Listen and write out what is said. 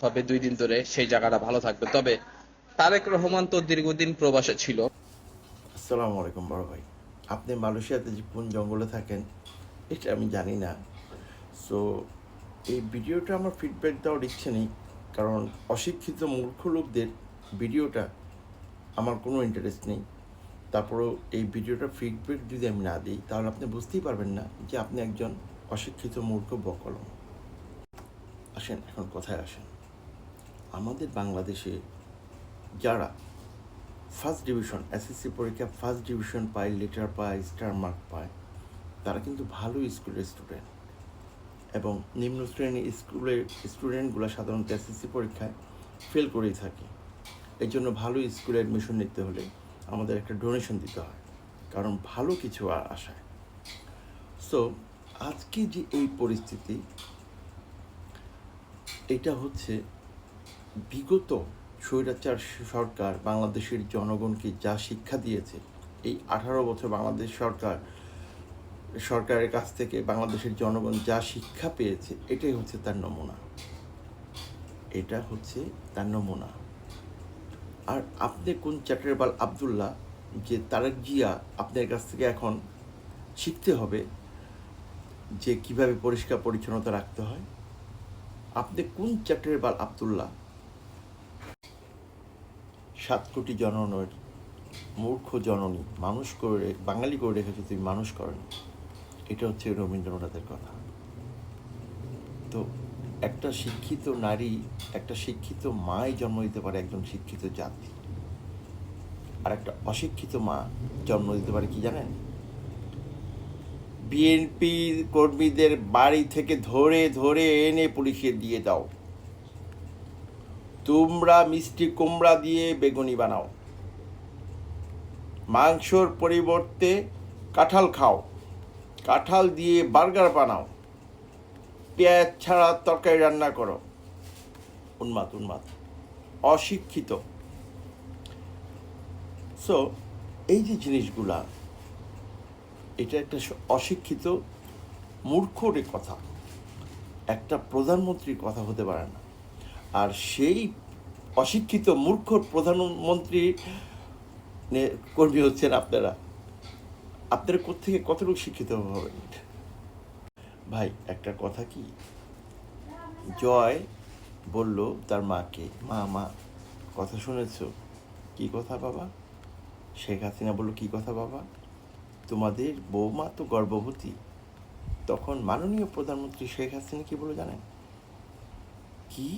হবে 2 দিন ধরে সেই জায়গাটা ভালো থাকবে। তবে তারেক রহমান তো দীর্ঘদিন প্রবাসে ছিল। আসসালামু আলাইকুম বড় ভাই। আপনি মালয়েশিয়াতে যে কোন জঙ্গলে থাকেন এটা আমি জানি না। সো এই ভিডিওটা আমার ফিডব্যাক দেওয়ার ইচ্ছে নেই, কারণ অশিক্ষিত মূর্খ লোকদের ভিডিওটা আমার কোনো ইন্টারেস্ট নেই। তারপরেও এই ভিডিওটা ফিডব্যাক যদি আমি না দিই তাহলে আপনি বুঝতেই পারবেন না যে আপনি একজন অশিক্ষিত মূর্খ বকলম। আসেন এখন কথায় আসেন। আমাদের বাংলাদেশে যারা ফার্স্ট ডিভিশন এসএসসি পরীক্ষা ফার্স্ট ডিভিশন পায়, লেটার পায়, স্টার মার্ক পায়, তারা কিন্তু ভালো স্কুলের স্টুডেন্ট। এবং নিম্ন শ্রেণীর স্কুলের স্টুডেন্টগুলো সাধারণত এসএসসি পরীক্ষায় ফেল করেই থাকে। এই জন্য ভালো স্কুলে অ্যাডমিশন নিতে হলে আমাদের একটা ডোনেশন দিতে হয়, কারণ ভালো কিছু আশায়। সো আজকে যে এই পরিস্থিতি, এটা হচ্ছে বিগত স্বৈরাচার সরকার বাংলাদেশের জনগণকে যা শিক্ষা দিয়েছে। এই 18 বছর বাংলাদেশ সরকারের কাছ থেকে বাংলাদেশের জনগণ যা শিক্ষা পেয়েছে, এটাই হচ্ছে তার নমুনা। এটা হচ্ছে তার নমুনা। আর আপনি কোন চ্যাটারবাল আবদুল্লাহ যে তারেক জিয়া আপনার কাছ থেকে এখন শিখতে হবে যে কিভাবে পরিষ্কার পরিচ্ছন্নতা রাখতে হয়? আপনি কোন চ্যাটারবাল আবদুল্লাহ 7 কোটি জননের মূর্খ জননী মানুষ করে বাঙালি করে রেখেছে, তুমি মানুষ করেন? এটা হচ্ছে রবীন্দ্রনাথের কথা। তো একটা শিক্ষিত নারী, একটা শিক্ষিত মাই জন্ম দিতে পারে একজন শিক্ষিত জাতি। আর একটা অশিক্ষিত মা জন্ম দিতে পারে কি জানেন? বিএনপি কর্মীদের বাড়ি থেকে ধরে ধরে এনে পুলিশে দিয়ে দাও। তোমরা মিষ্টি কুমড়া দিয়ে বেগুনি বানাও, মাংসর পরিবর্তে কাঁঠাল খাও, কাঁঠাল দিয়ে বার্গার বানাও, পেঁয়াজ ছাড়া তরকারি রান্না করো। উন্মাদ উন্মাদ, অশিক্ষিত। সো এই যে জিনিসগুলা, এটা একটা অশিক্ষিত মূর্খর কথা, একটা প্রধানমন্ত্রীর কথা হতে পারে না। আর সেই অশিক্ষিত মূর্খ প্রধানমন্ত্রী কর্মী হচ্ছেন আপনারা। আপনারা কোত্থেকে কতটুকু শিক্ষিত হবেন? ভাই একটা কথা কি, জয় বলল তার মাকে, মা মা কথা শুনেছ? কি কথা বাবা? শেখ হাসিনা বলল, কি কথা বাবা? তোমাদের বৌমা তো গর্ভবতী। তখন মাননীয় প্রধানমন্ত্রী শেখ হাসিনা কি বলে জানেন? কি